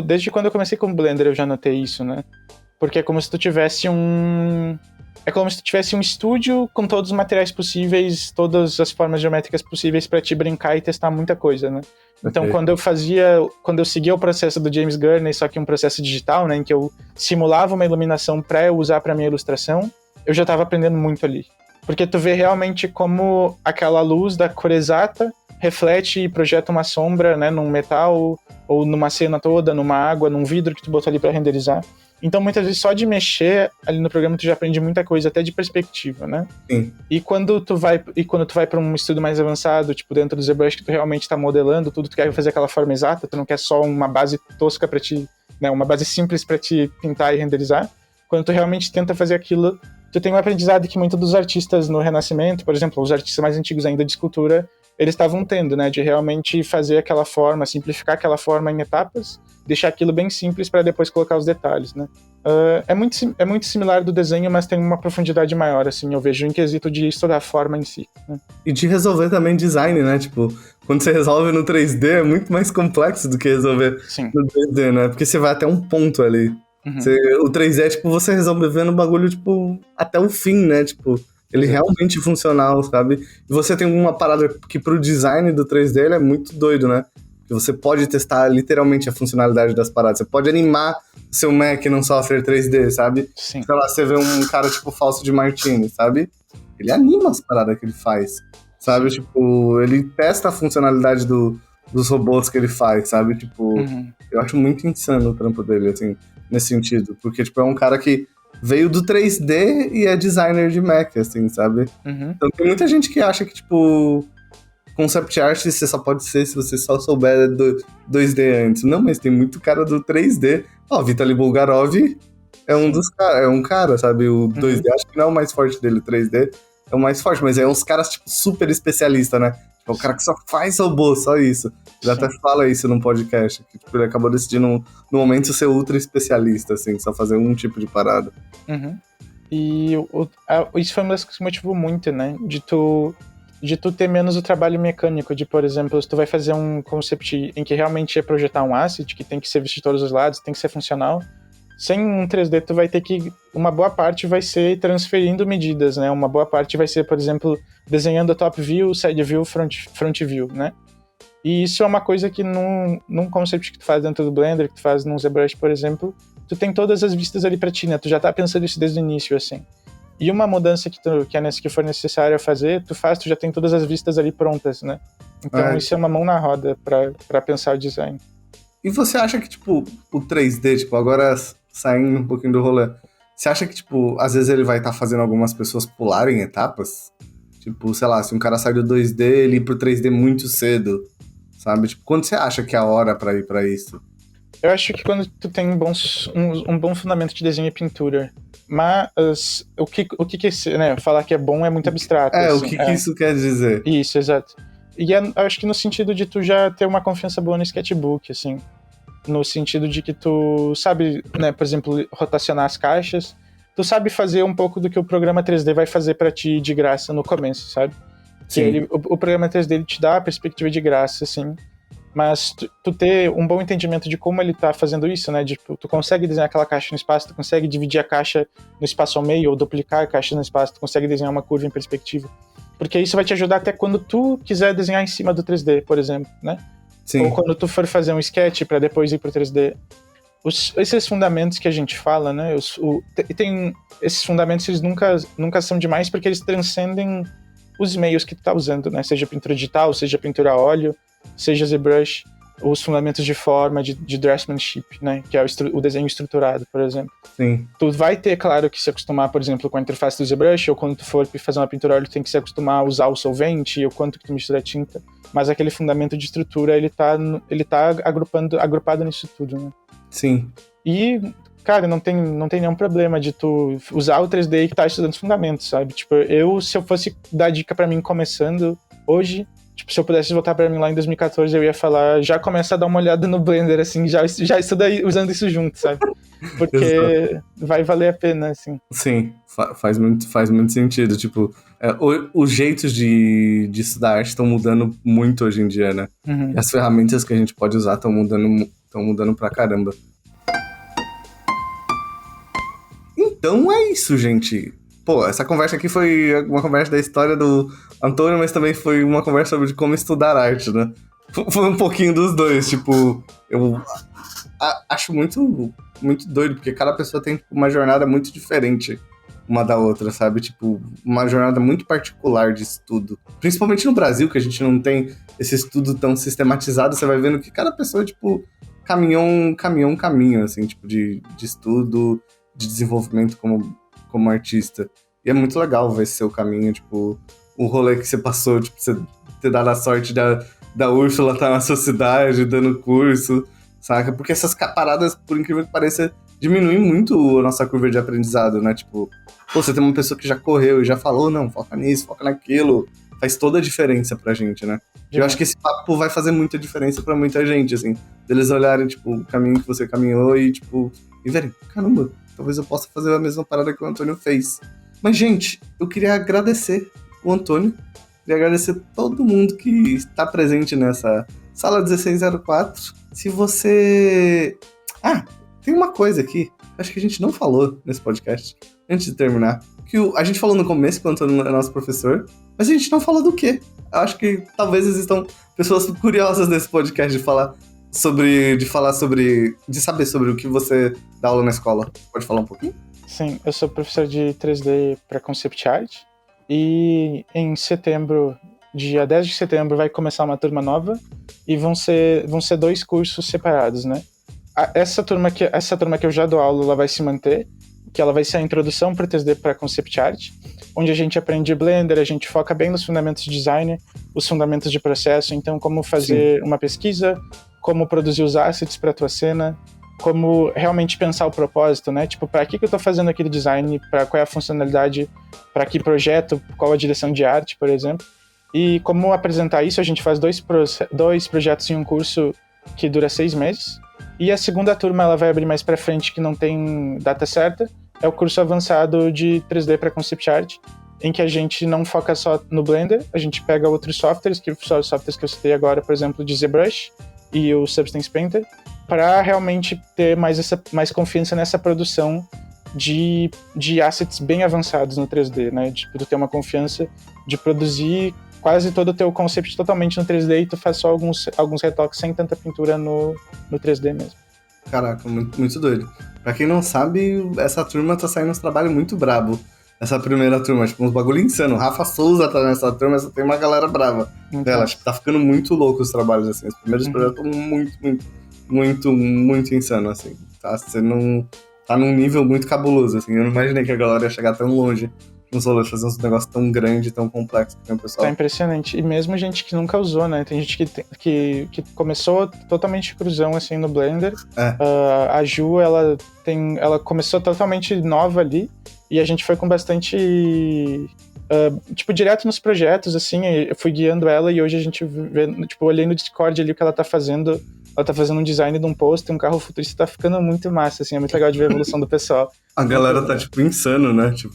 Desde quando eu comecei com o Blender eu já notei isso, né? Porque é como se tu tivesse um estúdio com todos os materiais possíveis, todas as formas geométricas possíveis pra te brincar e testar muita coisa, né? Então, quando eu seguia o processo do James Gurney, só que um processo digital, né, em que eu simulava uma iluminação pra eu usar pra minha ilustração, eu já tava aprendendo muito ali. Porque tu vê realmente como aquela luz da cor exata reflete e projeta uma sombra, né, num metal, ou numa cena toda, numa água, num vidro que tu botou ali pra renderizar. Então, muitas vezes, só de mexer ali no programa, tu já aprende muita coisa, até de perspectiva, né? Sim. E quando tu vai para um estudo mais avançado, tipo, dentro do ZBrush, que tu realmente tá modelando tudo, tu quer fazer aquela forma exata, tu não quer só uma base tosca pra te né, uma base simples para te pintar e renderizar. Quando tu realmente tenta fazer aquilo, tu tem um aprendizado que muitos dos artistas no Renascimento, por exemplo, os artistas mais antigos ainda de escultura, eles estavam tendo, né, de realmente fazer aquela forma, simplificar aquela forma em etapas, deixar aquilo bem simples para depois colocar os detalhes, né. É muito similar do desenho, mas tem uma profundidade maior, assim, eu vejo em quesito de estudar a forma em si, né? E de resolver também design, né? Tipo, quando você resolve no 3D é muito mais complexo do que resolver Sim. no 2D, né? Porque você vai até um ponto ali. O 3D é tipo você resolvendo o bagulho, tipo, até o fim, né? Tipo, ele realmente funcional, sabe? E você tem uma parada que pro design do 3D ele é muito doido, né? Que você pode testar literalmente a funcionalidade das paradas. Você pode animar seu Mac não software 3D, sabe? Sim. Sei lá, você vê um cara tipo Fausto de Martini, sabe? Ele anima as paradas que ele faz, sabe? Sim. Tipo, ele testa a funcionalidade dos robôs que ele faz, sabe? Tipo, eu acho muito insano o trampo dele, assim, nesse sentido. Porque, tipo, é um cara que veio do 3D e é designer de Mac, assim, sabe? Então tem muita gente que acha que, tipo, concept art você só pode ser se você só souber do 2D antes. Não, mas tem muito cara do 3D. Ó, Vitaly Bulgarov é um dos caras, é um cara, sabe? O 2D acho que não é o mais forte dele, o 3D é o mais forte, mas é uns caras, tipo, super especialista, né? Tipo, o cara que só faz robô, só isso. Ele até fala isso num podcast, que tipo, ele acabou decidindo, no momento, ser ultra especialista, assim, só fazer um tipo de parada. E isso foi uma das coisas que motivou muito, né? De tu ter menos o trabalho mecânico, de, por exemplo, se tu vai fazer um concept em que realmente é projetar um asset, que tem que ser visto de todos os lados, tem que ser funcional, sem um 3D tu vai ter que, uma boa parte vai ser transferindo medidas, né? Uma boa parte vai ser, por exemplo, desenhando a top view, side view, front view, né? E isso é uma coisa que num concept que tu faz dentro do Blender, que tu faz num ZBrush, por exemplo, tu tem todas as vistas ali pra ti, né? Tu já tá pensando isso desde o início, assim. E uma mudança que for necessária fazer, tu já tem todas as vistas ali prontas, né? Então isso é uma mão na roda pra pensar o design. E você acha que, tipo, o 3D, tipo, agora saindo um pouquinho do rolê, você acha que, tipo, às vezes ele vai estar fazendo algumas pessoas pularem etapas? Tipo, sei lá, se um cara sai do 2D, ele ir pro 3D muito cedo, sabe? Tipo, quando você acha que é a hora pra ir pra isso? Eu acho que quando tu tem um bom fundamento de desenho e pintura, mas o que né, falar que é bom é muito abstrato. Assim, o que isso quer dizer? Isso, exato. E eu acho que no sentido de tu já ter uma confiança boa no sketchbook, assim, no sentido de que tu sabe, né, por exemplo, rotacionar as caixas, tu sabe fazer um pouco do que o programa 3D vai fazer pra ti de graça no começo, sabe? Que o programa 3D ele te dá a perspectiva de graça, assim, mas tu ter um bom entendimento de como ele tá fazendo isso, né? Tu consegue desenhar aquela caixa no espaço, tu consegue dividir a caixa no espaço ao meio, ou duplicar a caixa no espaço, tu consegue desenhar uma curva em perspectiva. Porque isso vai te ajudar até quando tu quiser desenhar em cima do 3D, por exemplo, né? Sim. Ou quando tu for fazer um sketch para depois ir pro 3D. Esses fundamentos que a gente fala, né? Esses fundamentos, eles nunca são demais porque eles transcendem os meios que tu tá usando, né? Seja pintura digital, seja pintura a óleo, seja ZBrush, os fundamentos de forma, de draftsmanship, né? Que é o desenho estruturado, por exemplo. Sim. Tu vai ter, claro, que se acostumar, por exemplo, com a interface do ZBrush, ou quando tu for fazer uma pintura a óleo, tu tem que se acostumar a usar o solvente, ou quanto que tu mistura a tinta. Mas aquele fundamento de estrutura, ele tá agrupado nisso tudo, né? Sim. E, cara, não tem nenhum problema de tu usar o 3D e que tá estudando os fundamentos, sabe? Tipo, se eu fosse dar dica pra mim começando hoje, tipo, se eu pudesse voltar pra mim lá em 2014, eu ia falar, já começa a dar uma olhada no Blender, assim, já estuda usando isso junto, sabe? Porque vai valer a pena, assim. Sim, faz muito sentido. Tipo, os jeitos de estudar arte estão mudando muito hoje em dia, né? E as ferramentas que a gente pode usar estão mudando pra caramba. Então é isso, gente. Pô, essa conversa aqui foi uma conversa da história do Antônio, mas também foi uma conversa sobre como estudar arte, né? Foi um pouquinho dos dois, tipo, eu acho muito, muito doido, porque cada pessoa tem uma jornada muito diferente uma da outra, sabe? Tipo, uma jornada muito particular de estudo. Principalmente no Brasil, que a gente não tem esse estudo tão sistematizado, você vai vendo que cada pessoa, tipo, caminhou um caminho, assim, tipo, de estudo, de desenvolvimento como artista. E é muito legal ver esse seu caminho, tipo, o rolê que você passou, tipo, você ter dado a sorte da Úrsula estar na sua cidade, dando curso, saca? Porque essas paradas, por incrível que pareça, diminuem muito a nossa curva de aprendizado, né? Tipo, pô, você tem uma pessoa que já correu e já falou, não, foca nisso, foca naquilo. Faz toda a diferença pra gente, né? Eu acho que esse papo vai fazer muita diferença pra muita gente, assim. Deles olharem, tipo, o caminho que você caminhou e, tipo, e verem, caramba, talvez eu possa fazer a mesma parada que o Antônio fez. Mas, gente, eu queria agradecer o Antônio, queria agradecer todo mundo que está presente nessa sala 1604. Se você... tem uma coisa aqui, acho que a gente não falou nesse podcast, antes de terminar, que a gente falou no começo, que o Antônio é nosso professor, mas a gente não falou do quê? Eu acho que talvez existam pessoas curiosas nesse podcast de saber sobre o que você dá aula na escola. Pode falar um pouquinho? Sim, eu sou professor de 3D para Concept Art e em setembro, dia 10 de setembro, vai começar uma turma nova e vão ser 2 cursos separados, né? Essa turma que eu já dou aula, ela vai se manter, que ela vai ser a introdução para 3D para Concept Art, onde a gente aprende Blender, a gente foca bem nos fundamentos de design, os fundamentos de processo, então como fazer uma pesquisa, como produzir os assets para a tua cena, como realmente pensar o propósito, né? Tipo, para que eu tô fazendo aquele design, para qual é a funcionalidade, para que projeto, qual a direção de arte, por exemplo. E como apresentar isso, a gente faz 2 projetos em um curso que dura 6 meses. E a segunda turma ela vai abrir mais para frente, que não tem data certa, é o curso avançado de 3D para Concept Art, em que a gente não foca só no Blender, a gente pega outros softwares, que são os softwares que eu citei agora, por exemplo, de ZBrush e o Substance Painter, para realmente ter mais confiança nessa produção de assets bem avançados no 3D, né? Tipo, tu ter uma confiança de produzir quase todo o teu concept totalmente no 3D e tu faz só alguns retoques sem tanta pintura no 3D mesmo. Caraca, muito, muito doido. Pra quem não sabe, essa turma tá saindo uns trabalhos muito brabo. Essa primeira turma, tipo, uns bagulho insano. Rafa Souza tá nessa turma, só tem uma galera brava dela. Tipo, tá ficando muito louco os trabalhos, assim. Os primeiros projetos estão muito insano, assim. Tá num nível muito cabuloso, assim. Eu não imaginei que a galera ia chegar tão longe nos rolês, fazer um negócio tão grande, tão complexo que tem o pessoal. Tá impressionante. E mesmo gente que nunca usou, né? Tem gente que começou totalmente cruzão, assim, no Blender. A Ju, ela começou totalmente nova ali. E a gente foi com bastante... direto nos projetos, assim. Eu fui guiando ela e hoje a gente vê... Tipo, olhei no Discord ali o que ela tá fazendo. Ela tá fazendo um design de um poster, um carro futurista, tá ficando muito massa, assim. É muito legal de ver a evolução do pessoal. A galera tá, tipo, insano, né? Tipo,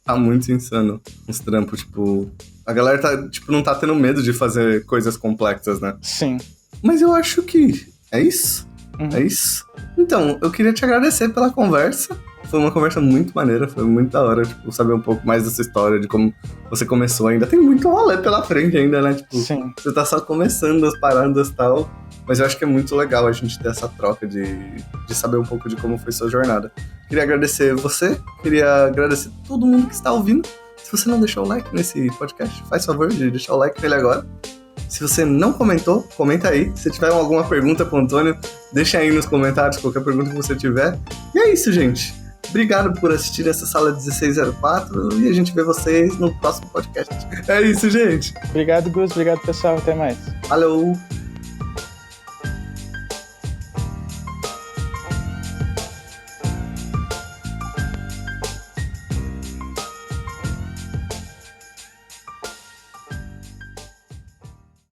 tá muito insano os trampos, tipo... A galera tá, tipo, não tá tendo medo de fazer coisas complexas, né? Sim. Mas eu acho que é isso. É isso. Então, eu queria te agradecer pela conversa. Foi uma conversa muito maneira, foi muito da hora, tipo, saber um pouco mais dessa história, de como você começou ainda. Tem muito rolê pela frente ainda, né? Tipo, sim. Você tá só começando as paradas e tal. Mas eu acho que é muito legal a gente ter essa troca de saber um pouco de como foi sua jornada. Queria agradecer você, queria agradecer todo mundo que está ouvindo. Se você não deixou o like nesse podcast, faz favor de deixar o like nele agora. Se você não comentou, comenta aí. Se tiver alguma pergunta pro Antônio, deixa aí nos comentários qualquer pergunta que você tiver. E é isso, gente. Obrigado por assistir essa sala 1604 e a gente vê vocês no próximo podcast. É isso, gente. Obrigado, Gus. Obrigado, pessoal. Até mais. Falou!